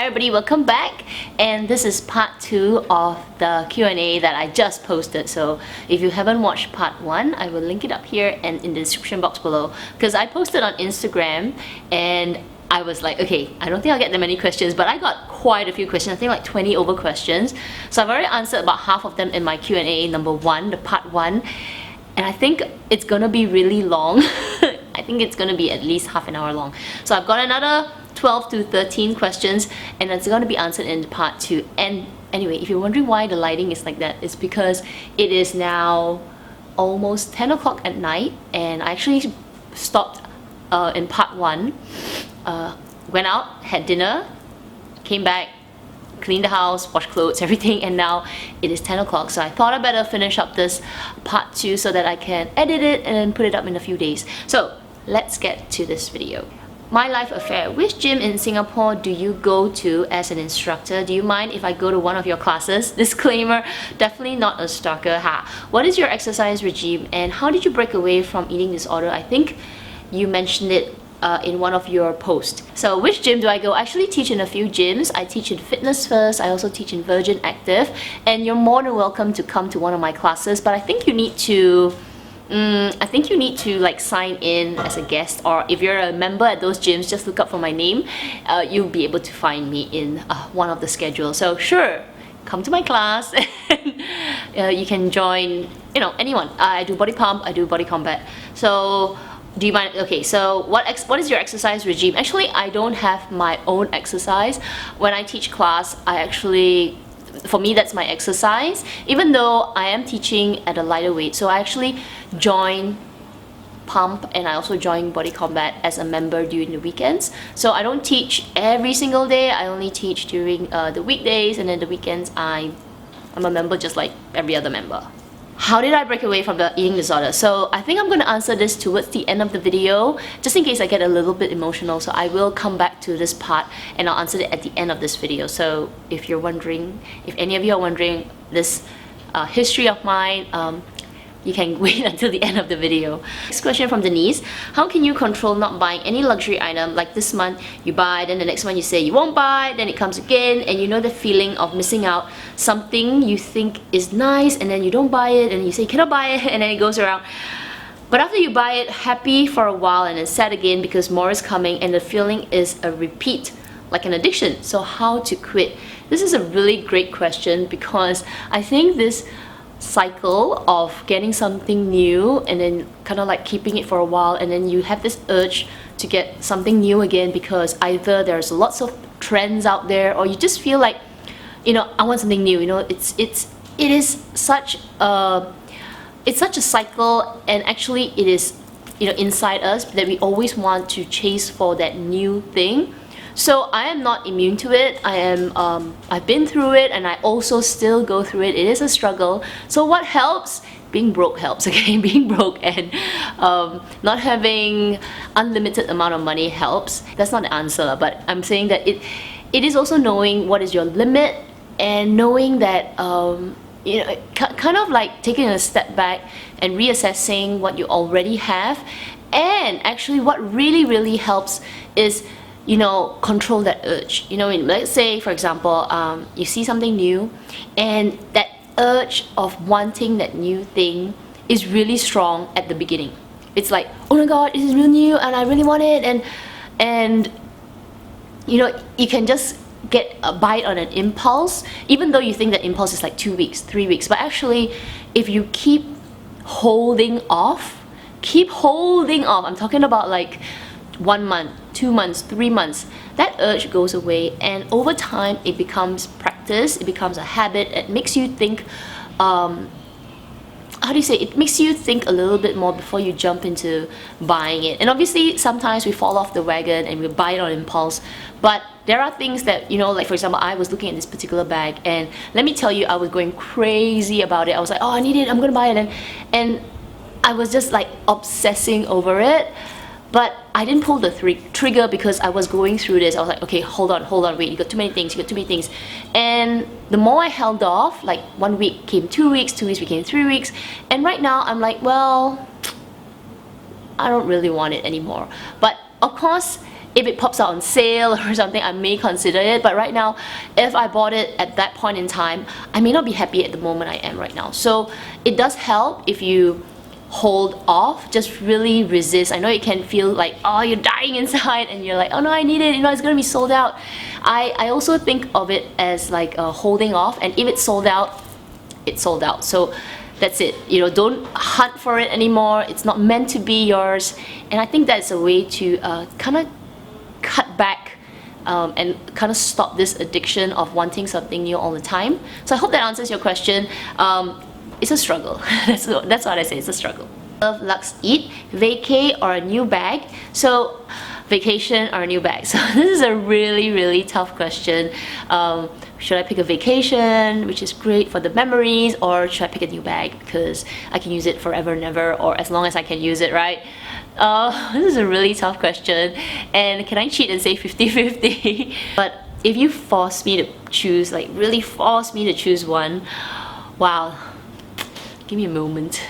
Hi everybody, welcome back, and this is part 2 of the Q&A that I just posted. So if you haven't watched part 1, I will link it up here and in the description box below, because I posted on Instagram and I was like, okay, I don't think I'll get that many questions, but I got quite a few questions. I think like 20 over questions. So I've already answered about half of them in my Q&A number 1, the part 1, and I think it's gonna be really long. I think it's gonna be at least half an hour long. So I've got another 12 to 13 questions, and it's going to be answered in part 2. And anyway, if you're wondering why the lighting is like that, it's because it is now almost 10 o'clock at night, and I actually stopped in part 1, went out, had dinner, came back, cleaned the house, washed clothes, everything, and now it is 10 o'clock. So I thought I better finish up this part 2 so that I can edit it and then put it up in a few days. So let's get to this video. My life affair. Which gym in Singapore do you go to as an instructor? Do you mind if I go to one of your classes? Disclaimer, definitely not a stalker. What is your exercise regime and how did you break away from eating disorder? I think you mentioned it in one of your posts. So which gym do I go? I actually teach in a few gyms. I teach in Fitness First, I also teach in Virgin Active, and you're more than welcome to come to one of my classes, but I think you need to like sign in as a guest, or if you're a member at those gyms, just look up for my name. You'll be able to find me in one of the schedules. So sure, come to my class and you can join, you know, anyone. I do body pump, I do body combat. So do you mind? Okay, so what is your exercise regime? Actually, I don't have my own exercise. When I teach class, for me, that's my exercise, even though I am teaching at a lighter weight. So I actually join pump and I also join body combat as a member during the weekends. So I don't teach every single day, I only teach during the weekdays, and then the weekends I'm a member just like every other member. How did I break away from the eating disorder? So I think I'm going to answer this towards the end of the video, just in case I get a little bit emotional. So I will come back to this part and I'll answer it at the end of this video. So if you're wondering, if any of you are wondering this history of mine, you can wait until the end of the video. Next question from Denise. How can you control not buying any luxury item? Like this month you buy, then the next month you say you won't buy, then it comes again, and you know the feeling of missing out something you think is nice, and then you don't buy it, and you say you cannot buy it, and then it goes around. But after you buy it, happy for a while and then sad again because more is coming, and the feeling is a repeat, like an addiction. So how to quit? This is a really great question, because I think this cycle of getting something new and then kind of like keeping it for a while, and then you have this urge to get something new again because either there's lots of trends out there, or you just feel like, you know, I want something new. You know, it is such a cycle, and actually it is, you know, inside us that we always want to chase for that new thing. So I am not immune to it. I've been through it, and I also still go through it. It is a struggle. So what helps? Being broke helps, okay? Being broke and not having unlimited amount of money helps. That's not the answer, but I'm saying that it is also knowing what is your limit, and knowing that you know, kind of like taking a step back and reassessing what you already have. And actually what really helps is, you know, control that urge. You know, let's say for example, you see something new, and that urge of wanting that new thing is really strong at the beginning. It's like, oh my god, this is real new and I really want it, and you know, you can just get a bite on an impulse, even though you think that impulse is like 2 weeks, 3 weeks. But actually, if you keep holding off, I'm talking about like 1 month, 2 months, 3 months, that urge goes away, and over time it becomes practice, it becomes a habit. It makes you think, how do you say, it makes you think a little bit more before you jump into buying it. And obviously sometimes we fall off the wagon and we buy it on impulse, but there are things that, you know, like for example, I was looking at this particular bag, and let me tell you, I was going crazy about it. I was like, oh, I need it, I'm gonna buy it, and I was just like obsessing over it. But I didn't pull the trigger because I was going through this. I was like, okay, hold on, wait, you got too many things. And the more I held off, like 1 week came 2 weeks, 2 weeks became 3 weeks. And right now I'm like, well, I don't really want it anymore. But of course, if it pops out on sale or something, I may consider it. But right now, if I bought it at that point in time, I may not be happy at the moment I am right now. So it does help if you hold off, just really resist. I know it can feel like, oh, you're dying inside and you're like, oh no, I need it, you know, it's gonna be sold out. I also think of it as like holding off, and if it's sold out, it's sold out. So that's it, you know, don't hunt for it anymore. It's not meant to be yours. And I think that's a way to kind of cut back and kind of stop this addiction of wanting something new all the time. So I hope that answers your question. It's a struggle. That's what I say, it's a struggle. Love, Lux, Eat, vacay or a new bag? So vacation or a new bag? So this is a really tough question. Should I pick a vacation, which is great for the memories, or should I pick a new bag because I can use it forever and ever, or as long as I can use it, right? This is a really tough question, and can I cheat and say 50-50? But if you force me to choose, like really force me to choose one, wow, give me a moment.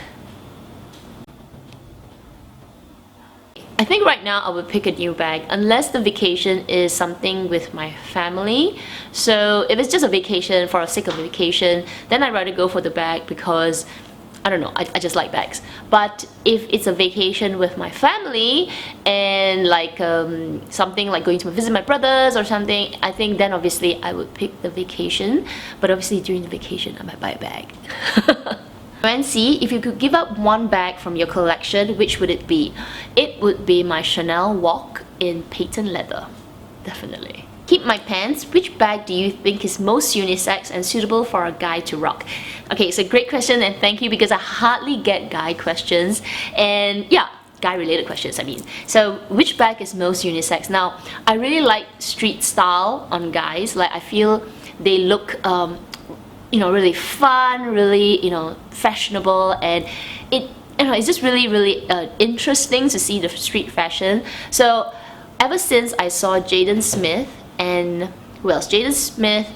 I think right now I would pick a new bag unless the vacation is something with my family. So if it's just a vacation for the sake of a vacation, then I'd rather go for the bag because I don't know, I just like bags. But if it's a vacation with my family and like something like going to visit my brothers or something, I think then obviously I would pick the vacation. But obviously during the vacation I might buy a bag. Nancy, if you could give up one bag from your collection, which would it be? It would be my Chanel Walk in patent leather. Definitely. Keep my pants. Which bag do you think is most unisex and suitable for a guy to rock? Okay, it's a great question, and thank you, because I hardly get guy questions. And yeah, guy related questions, I mean. So which bag is most unisex? Now, I really like street style on guys. Like I feel they look you know, really fun, really, you know, fashionable, and it, you know, it's just really interesting to see the street fashion. So ever since I saw Jaden Smith and who else? Jaden Smith,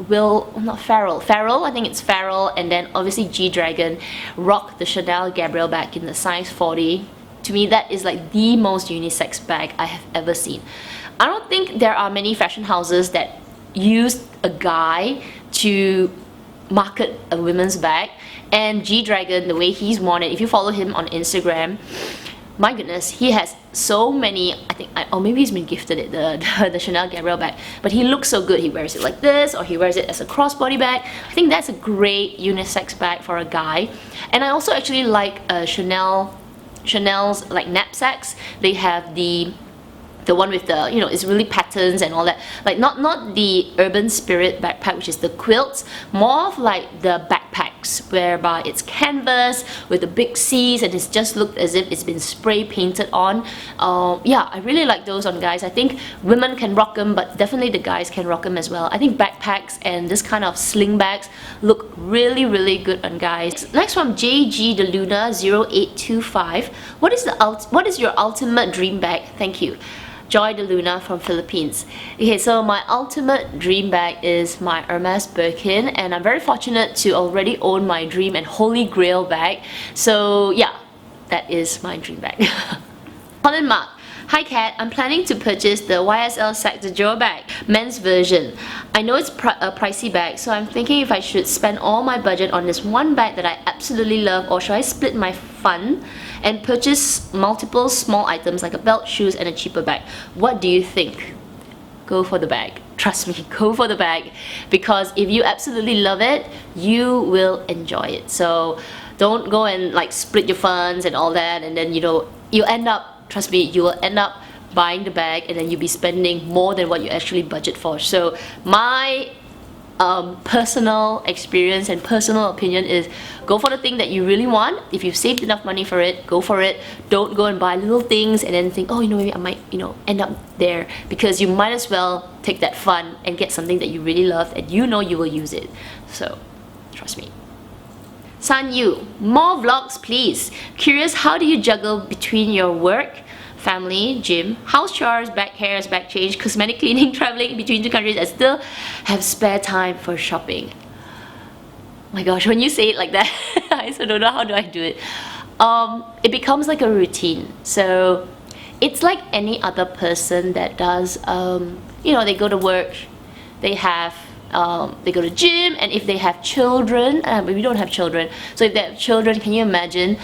Farrell, I think it's Farrell, and then obviously G-Dragon rock the Chanel Gabrielle bag in the size 40. To me, that is like the most unisex bag I have ever seen. I don't think there are many fashion houses that use a guy to market a women's bag, and G-Dragon, the way he's worn it, if you follow him on Instagram, my goodness, he has so many, I think, or maybe he's been gifted it, the Chanel Gabrielle bag, but he looks so good. He wears it like this, or he wears it as a crossbody bag. I think that's a great unisex bag for a guy. And I also actually like Chanel's like knapsacks. They have the one with the, you know, it's really patterns and all that, like not the Urban Spirit backpack, which is the quilts, more of like the backpacks whereby it's canvas with the big C's and it's just looked as if it's been spray painted on. Yeah, I really like those on guys. I think women can rock them, but definitely the guys can rock them as well. I think backpacks and this kind of sling bags look really good on guys. Next from JG the Luna 0825, what is your ultimate dream bag? Thank you. Joy de Luna from Philippines. Okay, so my ultimate dream bag is my Hermes Birkin, and I'm very fortunate to already own my dream and holy grail bag. So yeah, that is my dream bag. Colin Mark. Hi Kat, I'm planning to purchase the YSL Sac de Jour bag, men's version. I know it's a pricey bag, so I'm thinking if I should spend all my budget on this one bag that I absolutely love, or should I split my fund and purchase multiple small items like a belt, shoes, and a cheaper bag? What do you think? Go for the bag. Trust me, go for the bag, because if you absolutely love it, you will enjoy it. So don't go and like split your funds and all that, and then, you know, you end up, trust me, you will end up buying the bag and then you'll be spending more than what you actually budget for. So my personal experience and personal opinion is go for the thing that you really want. If you've saved enough money for it, go for it. Don't go and buy little things and then think, oh, you know, maybe I might, you know, end up there, because you might as well take that fun and get something that you really love and you know you will use it. So trust me. San Yu, more vlogs please. Curious, how do you juggle between your work, family, gym, house chores, back hairs, back change, cosmetic cleaning, traveling between two countries, and still have spare time for shopping? My gosh, when you say it like that, I also don't know how do I do it. It becomes like a routine. So it's like any other person that does, you know, they go to work, they go to gym, and if they have children, we don't have children, so if they have children, can you imagine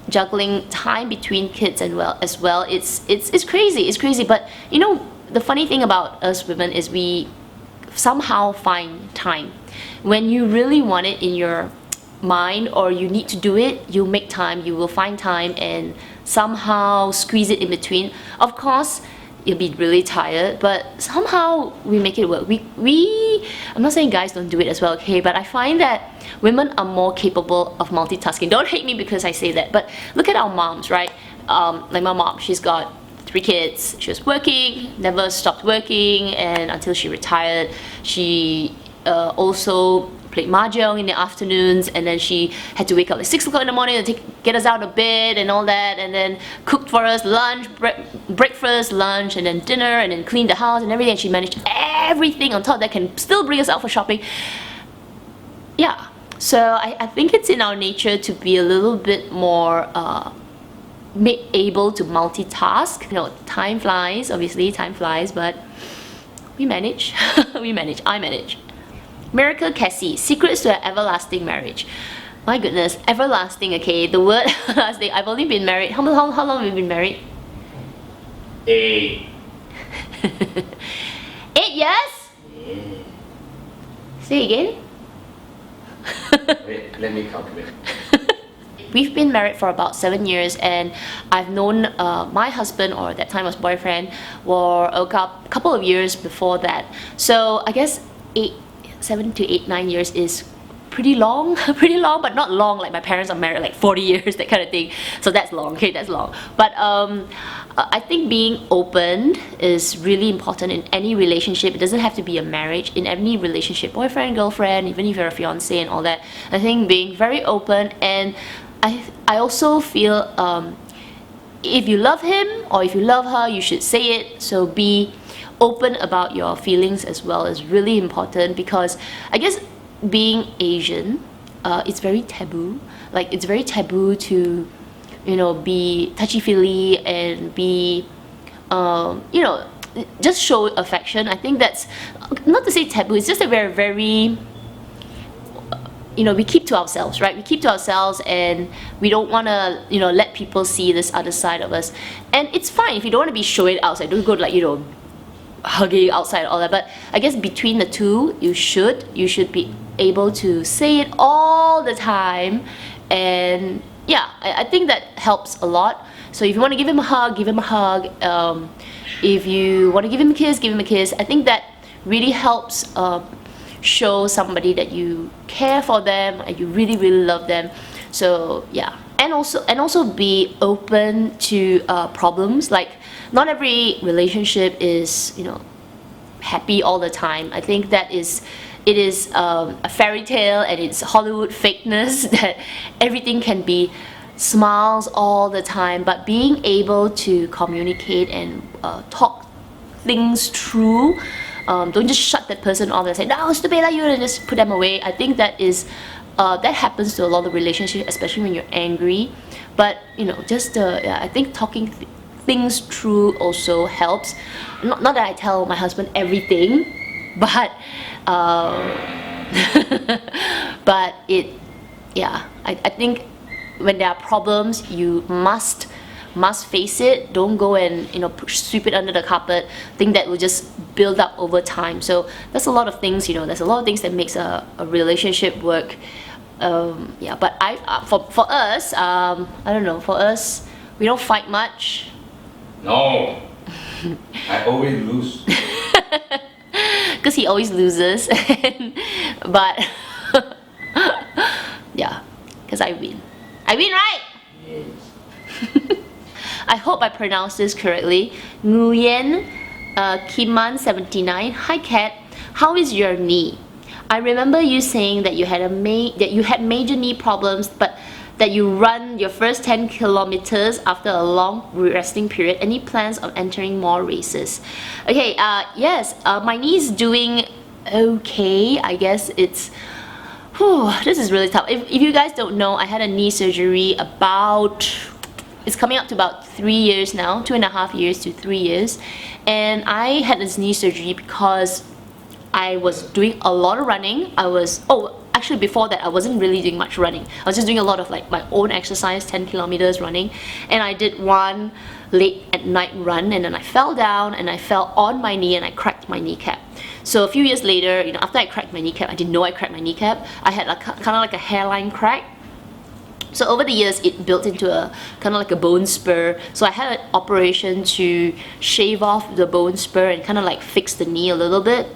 juggling time between kids and as well? It's crazy. But you know, the funny thing about us women is we somehow find time. When you really want it in your mind, or you need to do it, you make time, you will find time and somehow squeeze it in between. Of course, you'll be really tired, but somehow we make it work. I'm not saying guys don't do it as well, okay, but I find that women are more capable of multitasking. Don't hate me because I say that, but look at our moms, right? Like my mom, she's got 3 kids. She was working, never stopped working, and until she retired. She also played mahjong in the afternoons, and then she had to wake up at 6 o'clock in the morning to get us out of bed and all that, and then cooked for us lunch, breakfast, lunch, and then dinner, and then cleaned the house and everything. And she managed everything on top of that, can still bring us out for shopping. Yeah, so I think it's in our nature to be a little bit more able to multitask. You know, time flies, obviously time flies, but we manage. I manage. Miracle Cassie, secrets to an everlasting marriage. My goodness, everlasting, okay, the word everlasting. I've only been married, how long have you been married? 8. 8 years? Yeah. Say again? Wait, let me calculate. We've been married for about 7 years, and I've known my husband, or at that time was boyfriend, for a couple of years before that. So I guess 7 to 8, 9 years is pretty long, but not long like my parents are married like 40 years, that kind of thing. So that's long, okay, that's long. But I think being open is really important in any relationship. It doesn't have to be a marriage. In any relationship, boyfriend, girlfriend, even if you're a fiance and all that, I think being very open. And I also feel if you love him or if you love her, you should say it. So be open about your feelings as well is really important, because I guess being Asian, it's very taboo. Like, it's very taboo to, you know, be touchy-feely and be, you know, just show affection. I think that's, not to say taboo, it's just that we're very, you know, we keep to ourselves, right? We keep to ourselves, and we don't want to, you know, let people see this other side of us. And it's fine if you don't want to be showing it outside. Don't go to, like, you know, hugging outside, all that. But I guess between the two, you should be able to say it all the time. And yeah, I think that helps a lot. So if you want to give him a hug, give him a hug. If you want to give him a kiss, give him a kiss. I think that really helps show somebody that you care for them and you really love them. So yeah, and also be open to problems. Like, not every relationship is, you know, happy all the time. I think that it is a fairy tale, and it's Hollywood fakeness that everything can be smiles all the time. But being able to communicate and talk things through, don't just shut that person off and say, no, stupid like you, and just put them away. I think that is that happens to a lot of relationships, especially when you're angry. But you know, just yeah, I think talking things through also helps. Not that I tell my husband everything, but but I think when there are problems, you must face it. Don't go and, you know, sweep it under the carpet. Think that will just build up over time. So there's a lot of things, you know, there's a lot of things that makes a relationship work. Yeah, but for us, I don't know, for us, we don't fight much. No, I always lose. Because he always loses. But yeah, because I win, right? Yes. I hope I pronounced this correctly. Nguyen Kiman 79. Hi Kat, how is your knee? I remember you saying that you had major knee problems, but that you run your first 10 kilometers after a long resting period. Any plans of entering more races? Okay, yes, my knee's doing okay. I guess it's, this is really tough. If you guys don't know, I had a knee surgery about it's coming up to about 3 years now, 2.5 years to 3 years. And I had this knee surgery because I was doing a lot of running. Actually before that I wasn't really doing much running. I was just doing a lot of like my own exercise, 10 kilometers running. And I did one late at night run, and then I fell down and I fell on my knee and I cracked my kneecap. So a few years later, you know, after I cracked my kneecap, I didn't know I cracked my kneecap. I had like kind of like a hairline crack. So over the years, it built into a kind of like a bone spur. So I had an operation to shave off the bone spur and kind of like fix the knee a little bit.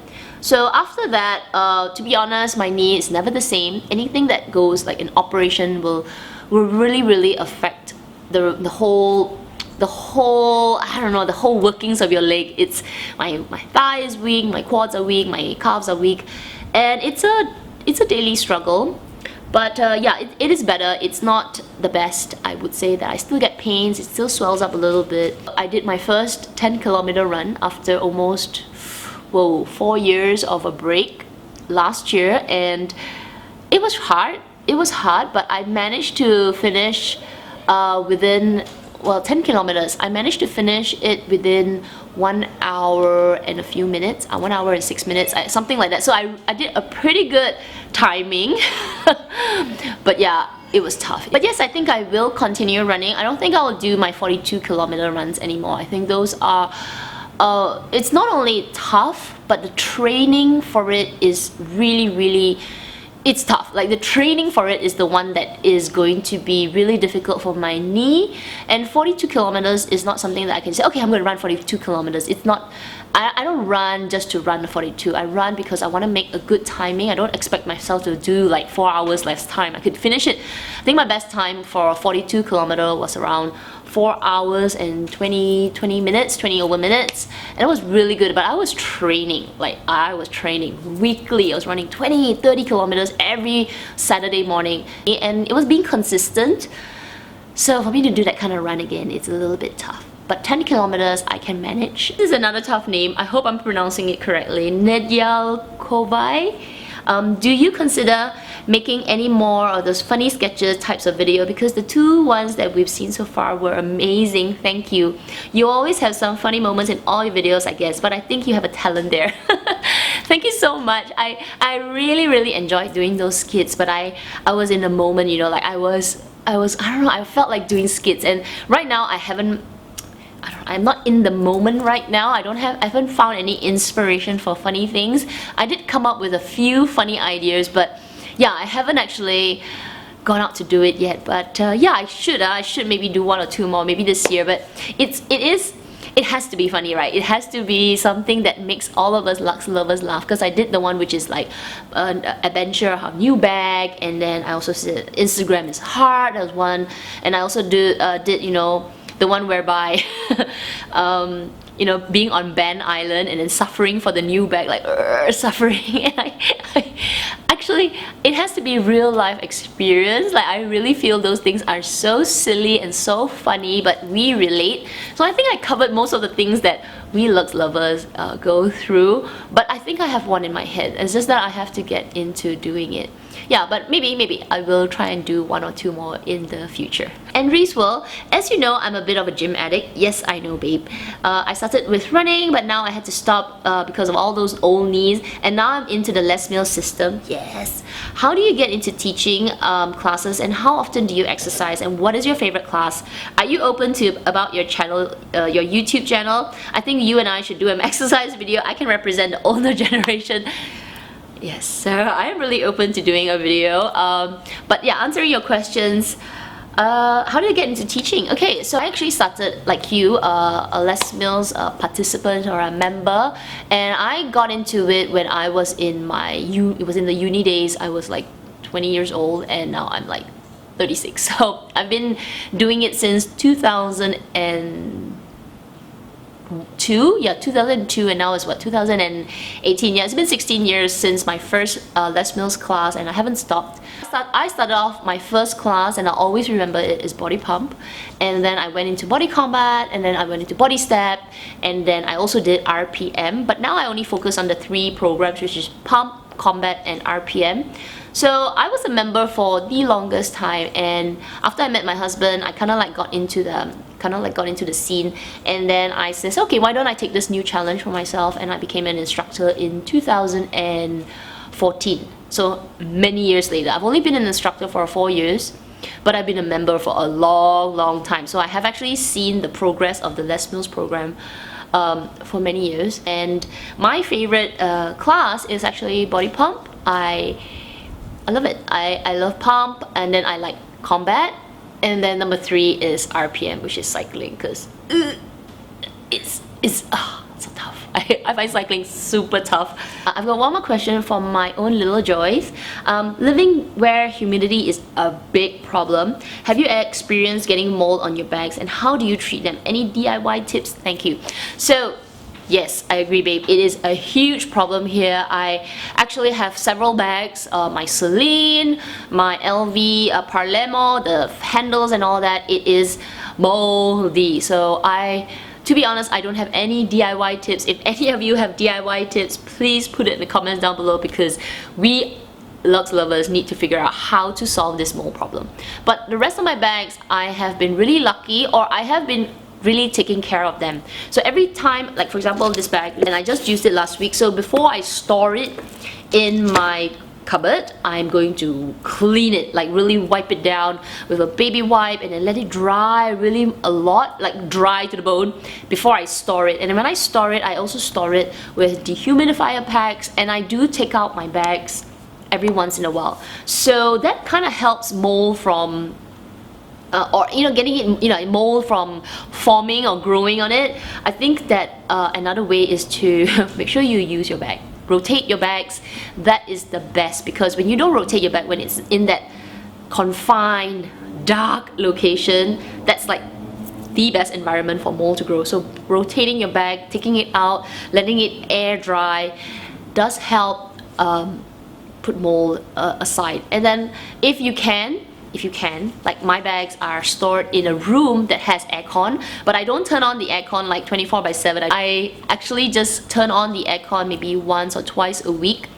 So after that, to be honest, my knee is never the same. Anything that goes like an operation will really affect the whole I don't know, the whole workings of your leg. It's my thigh is weak, my quads are weak, my calves are weak, and it's a daily struggle. But yeah, it is better. It's not the best, I would say, that I still get pains. It still swells up a little bit. I did my first 10-kilometer run after almost 4 years of a break last year, and it was hard. It was hard, but I managed to finish within 10 kilometers. I managed to finish it within 1 hour and a few minutes, 1 hour and 6 minutes, something like that. So I did a pretty good timing. But yeah, it was tough. But yes, I think I will continue running. I don't think I will do my 42-kilometer runs anymore. I think those are it's not only tough, but the training for it is really it's tough. Like the training for it is the one that is going to be really difficult for my knee. And 42 kilometers is not something that I can say, okay, I'm going to run 42 kilometers. It's not, I don't run just to run the 42. I run because I want to make a good timing. I don't expect myself to do like 4 hours less time. I could finish it. I think my best time for a 42 kilometer was around 4 hours and 20 over minutes, and it was really good. But I was training, like I was training weekly. I was running 20-30 kilometers every Saturday morning, and it was being consistent. So for me to do that kind of run again, it's a little bit tough. But 10 kilometers I can manage. This is another tough name. I hope I'm pronouncing it correctly. Nedyalkovai. Do you consider making any more of those funny sketches types of video? Because the 2 ones that we've seen so far were amazing. Thank you. You always have some funny moments in all your videos, I guess, but I think you have a talent there. Thank you so much. I really enjoyed doing those skits, but I was in a moment, you know, like I don't know, I felt like doing skits, and right now I'm not in the moment right now. I haven't found any inspiration for funny things. I did come up with a few funny ideas, but yeah, I haven't actually gone out to do it yet. But yeah, I should maybe do 1 or 2 more, maybe this year. But it has to be funny, right? It has to be something that makes all of us Lux lovers laugh. Because I did the one which is like an adventure of a new bag, and then I also said Instagram is hard. That was one, and I also did you know, the one whereby you know, being on Ben Island and then suffering for the new bag, like suffering. And actually, it has to be real life experience. Like I really feel those things are so silly and so funny, but we relate. So I think I covered most of the things that we Lux lovers go through, but I think I have one in my head. It's just that I have to get into doing it. Yeah, but maybe I will try and do 1 or 2 more in the future. And Reese, well, as you know, I'm a bit of a gym addict. Yes, I know, babe. I started with running, but now I had to stop because of all those old knees, and now I'm into the Les Mills system. Yes. How do you get into teaching classes, and how often do you exercise, and what is your favorite class? Are you open to about your channel, your YouTube channel? I think you and I should do an exercise video. I can represent the older generation. Yes, so I am really open to doing a video. But yeah, answering your questions, how did I get into teaching? Okay, so I actually started, like you, a Les Mills participant or a member, and I got into it when I was in it was in the uni days. I was like 20 years old, and now I'm like 36. So I've been doing it since 2002, and now it's what, 2018. Yeah, it's been 16 years since my first Les Mills class, and I haven't stopped. I started off my first class, and I always remember it is body pump, and then I went into body combat, and then I went into body step, and then I also did RPM, but now I only focus on the 3 programs, which is pump, combat and RPM. So I was a member for the longest time, and after I met my husband, I kind of like got into the scene, and then I said, okay, why don't I take this new challenge for myself, and I became an instructor in 2014. So many years later. I've only been an instructor for 4 years, but I've been a member for a long time. So I have actually seen the progress of the Les Mills program for many years, and my favorite class is actually body pump. I love it. I love pump, and then I like combat, and then number 3 is RPM, which is cycling, because it's so tough. I find cycling super tough. I've got one more question from my own little Joyce. Living where humidity is a big problem, have you experienced getting mold on your bags, and how do you treat them? Any DIY tips? Thank you. So yes, I agree, babe. It is a huge problem here. I actually have several bags, my Celine, my LV Palermo, the handles and all that. It is moldy. So to be honest, I don't have any DIY tips. If any of you have DIY tips, please put it in the comments down below, because we luxe lovers need to figure out how to solve this mold problem. But the rest of my bags, I have been really lucky, or I have been really taking care of them. So every time, like for example this bag, and I just used it last week, so before I store it in my cupboard, I'm going to clean it, like really wipe it down with a baby wipe, and then let it dry really a lot, like dry to the bone, before I store it. And then when I store it, I also store it with dehumidifier packs, and I do take out my bags every once in a while. So that kind of helps mold from or getting it, mold from forming or growing on it. I think that another way is to make sure you use your bag. Rotate your bags. That is the best, because when you don't rotate your bag, when it's in that confined, dark location, that's like the best environment for mold to grow. So rotating your bag, taking it out, letting it air dry does help put mold aside. And then if you can, like my bags are stored in a room that has aircon, but I don't turn on the aircon like 24/7. I actually just turn on the aircon maybe once or twice a week,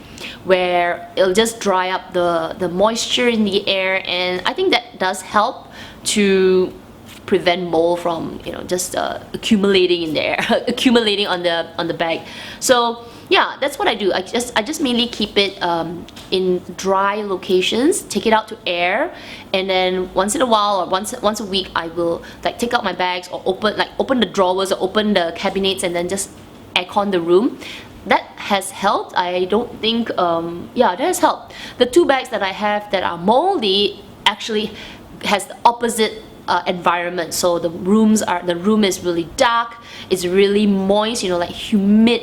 where it'll just dry up the moisture in the air, and I think that does help to prevent mold from just accumulating in there, accumulating on the bag. So yeah, that's what I do. I just mainly keep it in dry locations, take it out to air, and then once in a while, or once a week, I will like take out my bags, or open the drawers, or open the cabinets, and then just aircon the room. That has helped. I don't think yeah, that has helped. The 2 bags that I have that are moldy actually has the opposite environment. So the room is really dark, it's really moist, like humid,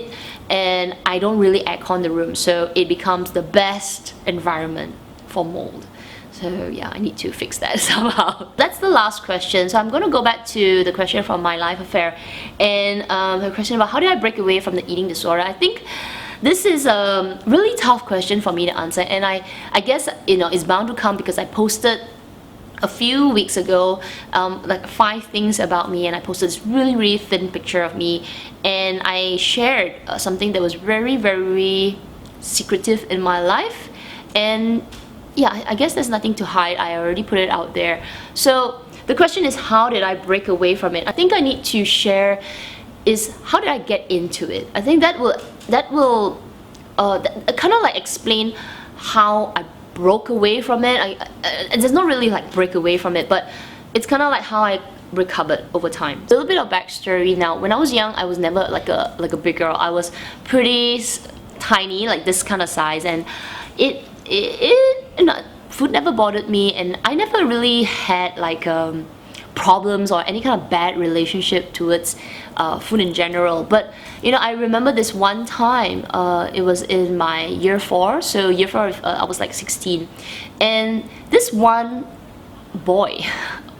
and I don't really aircon the room, so it becomes the best environment for mold. So yeah, I need to fix that somehow. That's the last question. So I'm going to go back to the question from my life affair, and the question about how did I break away from the eating disorder. I think this is a really tough question for me to answer, and I guess it's bound to come because I posted a few weeks ago like 5 things about me, and I posted this really thin picture of me, and I shared something that was very secretive in my life. And yeah, I guess there's nothing to hide. I already put it out there. So the question is, how did I break away from it? I think I need to share is how did I get into it. I think that will kind of like explain how I broke away from it. There's not really like break away from it, but it's kind of like how I recovered over time. A little bit of backstory now. When I was young, I was never like a big girl. I was pretty tiny, like this kind of size, and food never bothered me, and I never really had like problems or any kind of bad relationship towards food in general. But I remember this one time, it was in my year 4, so year 4 I was like 16, and this one boy,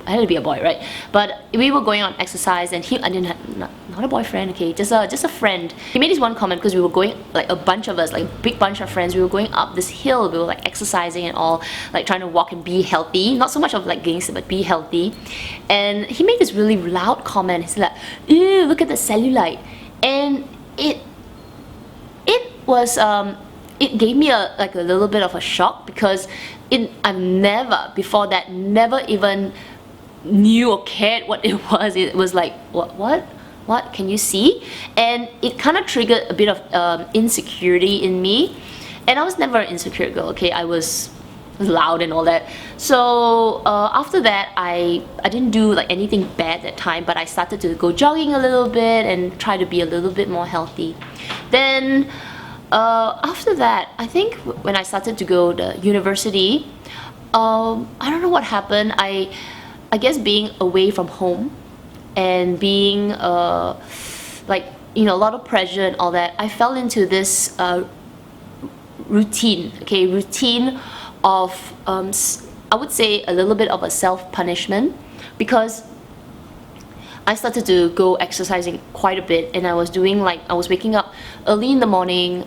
I had to be a boy, right? But we were going on exercise, and I didn't have, not a boyfriend, okay, just a friend. He made this one comment because we were going, like a bunch of us, like a big bunch of friends, we were going up this hill, we were like exercising and all, like trying to walk and be healthy, not so much of like getting sick, but be healthy. And he made this really loud comment. He's like, ew, look at the cellulite. And it was it gave me like a little bit of a shock, because I've never before that never even knew or cared what it was. It was like, what can you see? And it kind of triggered a bit of insecurity in me. And I was never an insecure girl, okay? I was loud and all that. So after that, I didn't do like anything bad that time, but I started to go jogging a little bit and try to be a little bit more healthy. Then after that, I think when I started to go to university, I don't know what happened. I guess being away from home and being like, you know, a lot of pressure and all that, I fell into this routine of I would say a little bit of a self-punishment, because I started to go exercising quite a bit, and I was waking up early in the morning,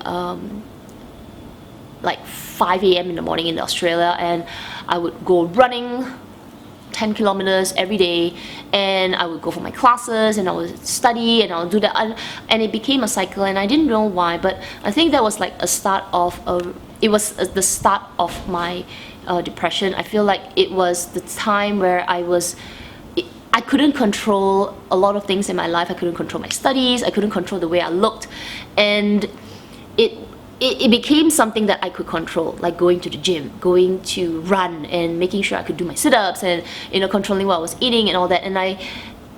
like 5 a.m. in the morning in Australia, and I would go running 10 kilometers every day, and I would go for my classes, and I would study, and I would do that, and it became a cycle, and I didn't know why, but I think that was like the start of my depression. I feel like it was the time where I couldn't control a lot of things in my life. I couldn't control my studies, I couldn't control the way I looked, and it became something that I could control, like going to the gym, going to run, and making sure I could do my sit-ups, and, you know, controlling what I was eating and all that. And I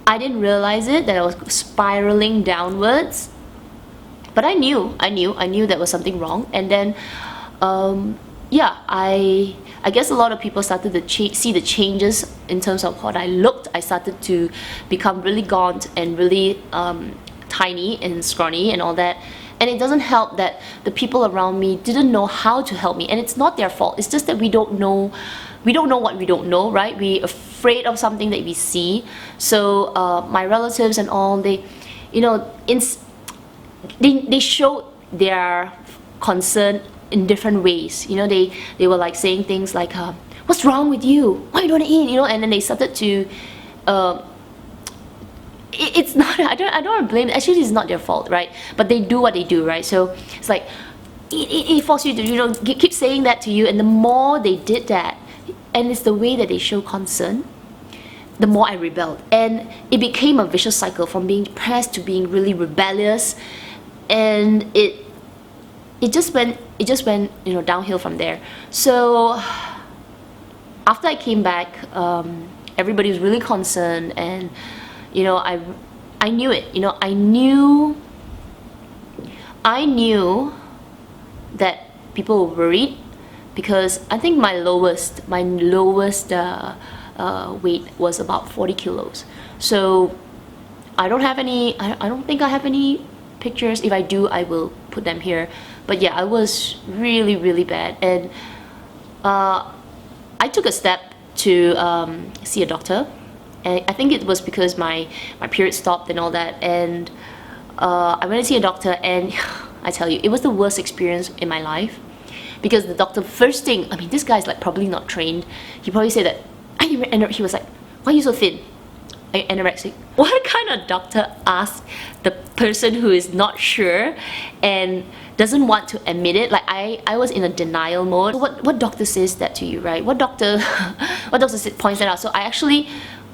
didn't realize it, that I was spiraling downwards, but I knew there was something wrong. And then yeah, I guess a lot of people started to see the changes in terms of what I looked. I started to become really gaunt and really tiny and scrawny and all that. And it doesn't help that the people around me didn't know how to help me. And it's not their fault. It's just that we don't know what we don't know, right? We're afraid of something that we see. So my relatives and all, they, you know, they showed their concern in different ways. You know, they were like saying things like, what's wrong with you? Why you don't want to eat? You know, and then they started to it's not, I don't want to blame, actually it's not their fault, right? But they do what they do, right? So it's like it forces you to, you know, keep saying that to you, and the more they did that, and it's the way that they show concern, the more I rebelled, and it became a vicious cycle from being depressed to being really rebellious, and it just went, you know, downhill from there. So after I came back, everybody was really concerned, and you know, I knew it. You know, I knew that people were worried, because I think my lowest weight was about 40 kilos. So I don't think I have any pictures. If I do, I will put them here. But yeah, I was really, really bad, and I took a step to see a doctor. And I think it was because my period stopped and all that, and I went to see a doctor, and I tell you, it was the worst experience in my life, because the doctor, first thing, I mean, this guy's like probably not trained. He probably said that, and he was like, why are you so thin? Are you anorexic? What kind of doctor asks the person who is not sure and doesn't want to admit it? Like I was in a denial mode. What doctor says that to you, right? What doctor points that out? So I actually,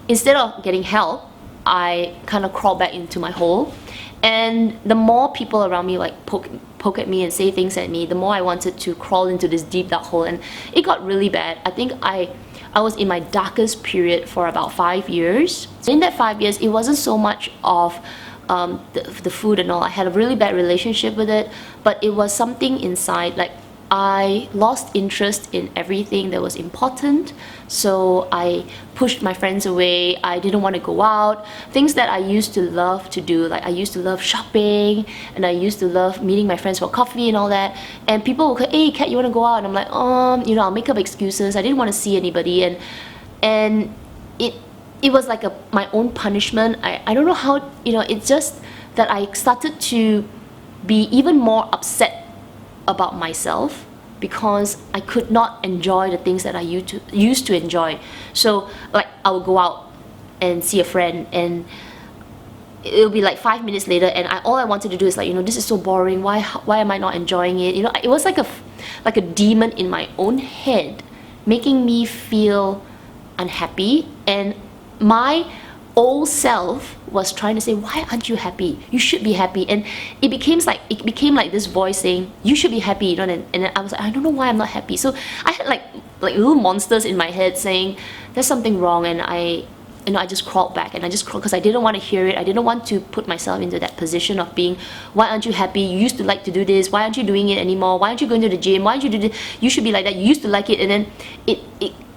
instead of getting help, I kind of crawled back into my hole. And the more people around me like poke at me and say things at me, the more I wanted to crawl into this deep dark hole, and it got really bad. I think I was in my darkest period for about 5 years. So in that 5 years, it wasn't so much of the food and all. I had a really bad relationship with it, but it was something inside, like I lost interest in everything that was important. So I pushed my friends away. I didn't want to go out. Things that I used to love to do, like I used to love shopping, and I used to love meeting my friends for coffee and all that. And people would say, hey Kat, you want to go out? And I'm like, you know, I'll make up excuses. I didn't want to see anybody, and it was like my own punishment. I don't know how, you know, it's just that I started to be even more upset about myself, because I could not enjoy the things that I used to enjoy. So like I would go out and see a friend, and it'll be like 5 minutes later, and all I wanted to do is like, this is so boring. Why am I not enjoying it? It was like a demon in my own head, making me feel unhappy, and my old self was trying to say, why aren't you happy? You should be happy. And it became like this voice saying, you should be happy, and then I was like, I don't know why I'm not happy. So I had like little monsters in my head saying there's something wrong, and I just crawled back, and I just crawled because I didn't want to hear it. I didn't want to put myself into that position of being, why aren't you happy? You used to like to do this. Why aren't you doing it anymore? Why aren't you going to the gym? Why aren't you do this? You should be like that. You used to like it. And then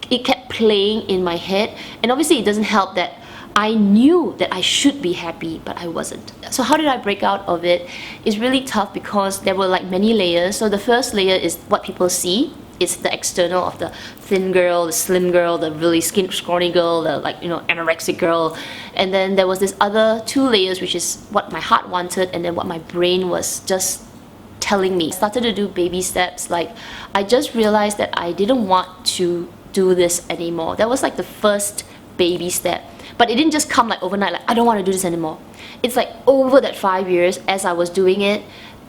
it kept playing in my head. And obviously it doesn't help that I knew that I should be happy, but I wasn't. So how did I break out of it? It's really tough because there were like many layers. So the first layer is what people see. It's the external of the thin girl, the slim girl, the really scrawny girl, the anorexic girl. And then there was this other 2 layers, which is what my heart wanted, and then what my brain was just telling me. I started to do baby steps. Like, I just realized that I didn't want to do this anymore. That was like the first baby step. But it didn't just come like overnight, like I don't want to do this anymore. It's like over that 5 years, as I was doing it,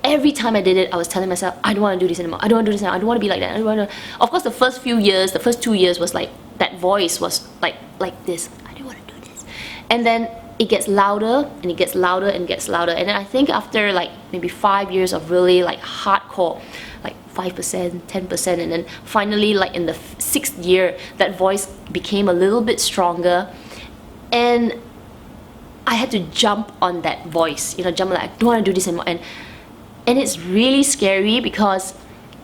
every time I did it, I was telling myself, I don't want to do this anymore. I don't want to do this anymore. I don't want to be like that. I don't want to. Of course, the first 2 years was like, that voice was like this. I don't want to do this. And then it gets louder, and it gets louder, and gets louder. And then I think after like maybe 5 years of really like hardcore, like 5%, 10%, and then finally like in the 6th year, that voice became a little bit stronger. And I had to jump on that voice, jump like, I don't want to do this anymore. And it's really scary because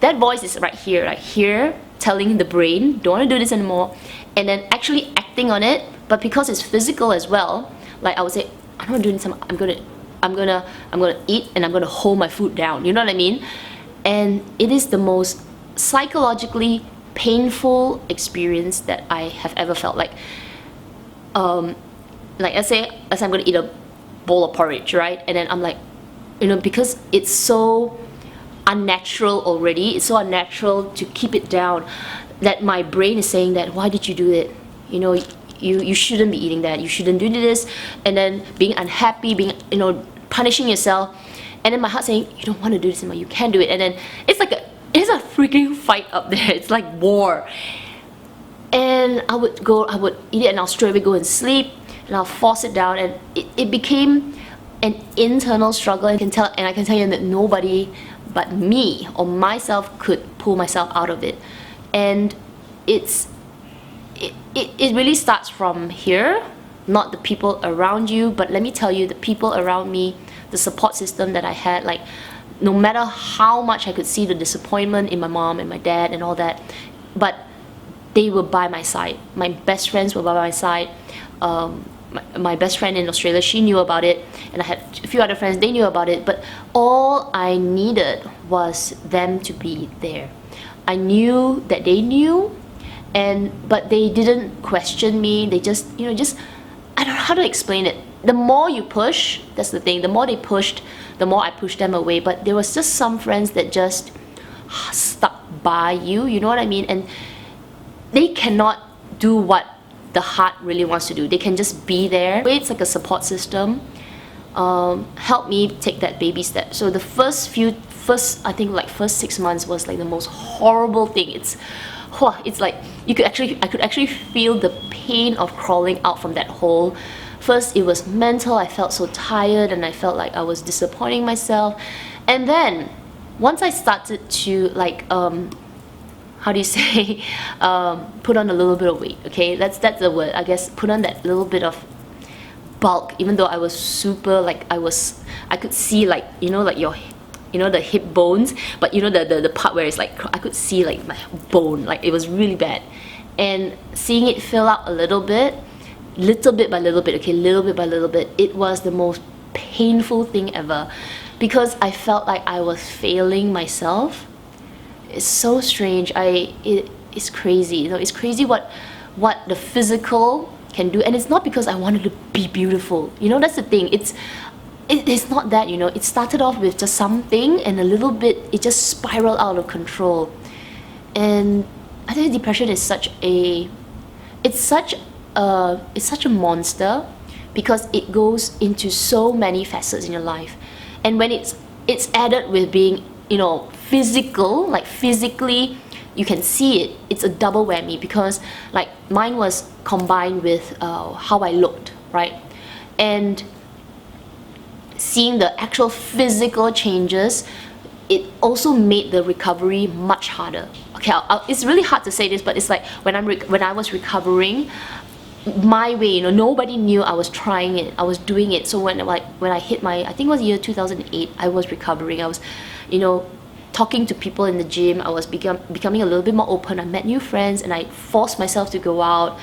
that voice is right here, telling the brain, don't want to do this anymore, and then actually acting on it. But because it's physical as well, like I would say, I don't want to do this anymore. I'm gonna eat, and I'm gonna hold my food down. You know what I mean? And it is the most psychologically painful experience that I have ever felt. Like let's say I'm gonna eat a bowl of porridge, right? And then I'm like, because it's so unnatural already, it's so unnatural to keep it down, that my brain is saying that, why did you do it? You shouldn't be eating that, you shouldn't do this. And then being unhappy, punishing yourself, and then my heart saying, you don't want to do this anymore, you can't do it. And then it's a freaking fight up there. It's like war. And I would eat it, and I'll straight away go and sleep, and I'll force it down, and it became an internal struggle. And I can tell you that nobody but me or myself could pull myself out of it. And it really starts from here, not the people around you, but let me tell you, the people around me, the support system that I had, like no matter how much I could see the disappointment in my mom and my dad and all that, but they were by my side. My best friends were by my side. My best friend in Australia, she knew about it, and I had a few other friends, they knew about it, but all I needed was them to be there. I knew that they knew, but they didn't question me. They just, I don't know how to explain it. The more you push, that's the thing, the more they pushed, the more I pushed them away. But there was just some friends that just stuck by you, you know what I mean? And they cannot do what the heart really wants to do. They can just be there. It's like a support system. Help me take that baby step. So the first 6 months was like the most horrible thing. It's like I could actually feel the pain of crawling out from that hole. First it was mental. I felt so tired, and I felt like I was disappointing myself. And then once I started to how do you say, put on a little bit of weight, okay? That's the word, I guess. Put on that little bit of bulk, even though I was super, I could see the hip bones, but the part where it's like, I could see like my bone, like it was really bad. And seeing it fill out a little bit by little bit, okay, little bit by little bit, it was the most painful thing ever, because I felt like I was failing myself. It's so strange. It's crazy. It's crazy what the physical can do. And it's not because I wanted to be beautiful. That's the thing. It's not that, It started off with just something, and a little bit, it just spiraled out of control. And I think depression is such a monster, because it goes into so many facets in your life. And when it's added with being, you know, physical, like physically you can see it, it's a double whammy, because like mine was combined with how I looked, right? And seeing the actual physical changes, it also made the recovery much harder. Okay, it's really hard to say this, but it's like when I was recovering my way, you know, nobody knew I was trying it, I was doing it. So when I hit my, I think it was year 2008, I was recovering. I was, you know, talking to people in the gym. I was becoming a little bit more open. I met new friends, and I forced myself to go out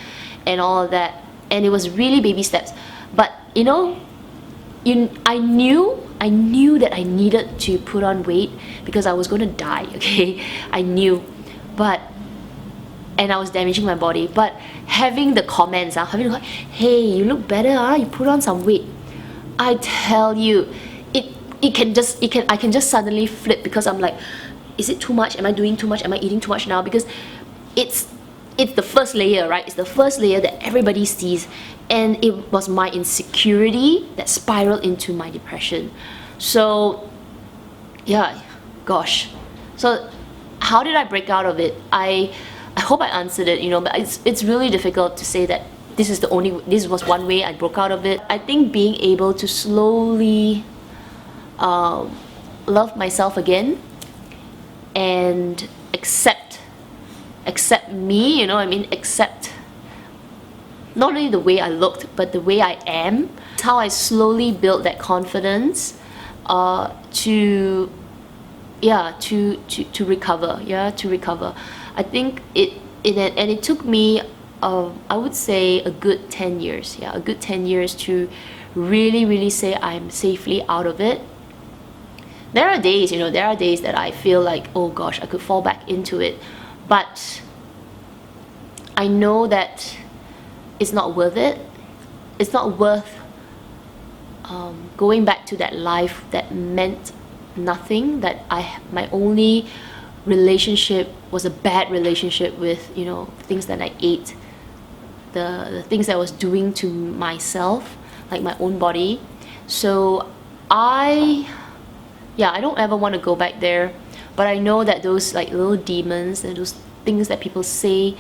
and all of that. And it was really baby steps. But you know, I knew that I needed to put on weight because I was going to die, okay? I knew, and I was damaging my body. But having the comments, hey, you look better, you put on some weight. I tell you, I can just suddenly flip, because I'm like, is it too much? Am I doing too much? Am I eating too much now? Because it's the first layer, right? It's the first layer that everybody sees. And it was my insecurity that spiraled into my depression. So yeah, gosh. So how did I break out of it? I hope I answered it, you know, but it's really difficult to say that this was one way I broke out of it. I think being able to slowly love myself again and accept me, you know what I mean, accept not only the way I looked, but the way I am. It's how I slowly built that confidence to recover. I think it took me I would say a good 10 years, a good 10 years to really say I'm safely out of it. There are days, you know, that I feel like, oh gosh, I could fall back into it, but I know that it's not worth it. It's not worth going back to that life that meant nothing, that my only relationship was a bad relationship with, you know, things that I ate, the things that I was doing to myself, like my own body. So I don't ever want to go back there, but I know that those like little demons and those things that people say,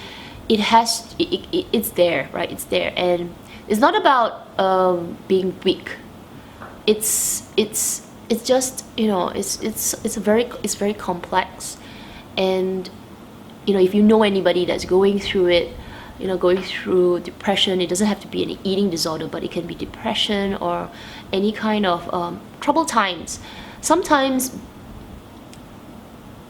it's there, right? It's there, and it's not about being weak. It's just, you know, it's very complex. And you know, if you know anybody that's going through it, you know, going through depression, it doesn't have to be an eating disorder, but it can be depression or any kind of troubled times. Sometimes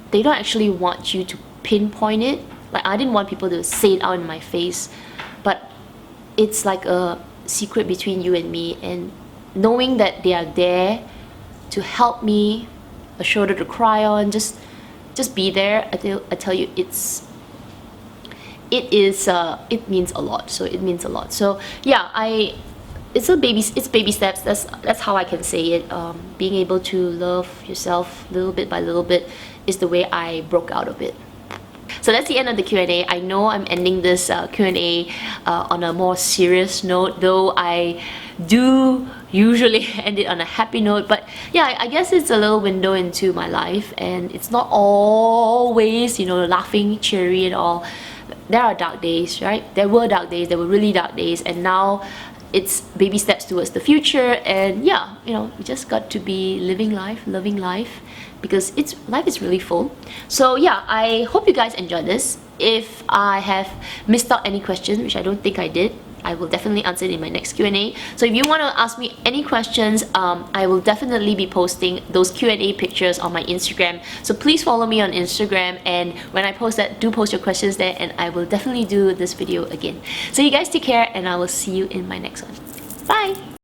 they don't actually want you to pinpoint it. Like, I didn't want people to say it out in my face, but it's like a secret between you and me, and knowing that they are there to help me, a shoulder to cry on, just be there. I tell you, it means a lot. So it means a lot. So yeah, it's baby steps. That's how I can say it. Being able to love yourself little bit by little bit is the way I broke out of it. So that's the end of the Q&A. I know I'm ending this Q&A on a more serious note, though I do usually end it on a happy note. But yeah, I guess it's a little window into my life, and it's not always, you know, laughing, cheery and all. There are dark days, right? There were dark days, there were really dark days, and now it's baby steps towards the future. And yeah, you know, we just got to be living life, loving life, because life is really full. So yeah, I hope you guys enjoyed this. If I have missed out any questions, which I don't think I did, I will definitely answer it in my next Q&A. So if you want to ask me any questions, I will definitely be posting those Q&A pictures on my Instagram. So please follow me on Instagram, and when I post that, do post your questions there, and I will definitely do this video again. So you guys take care, and I will see you in my next one. Bye!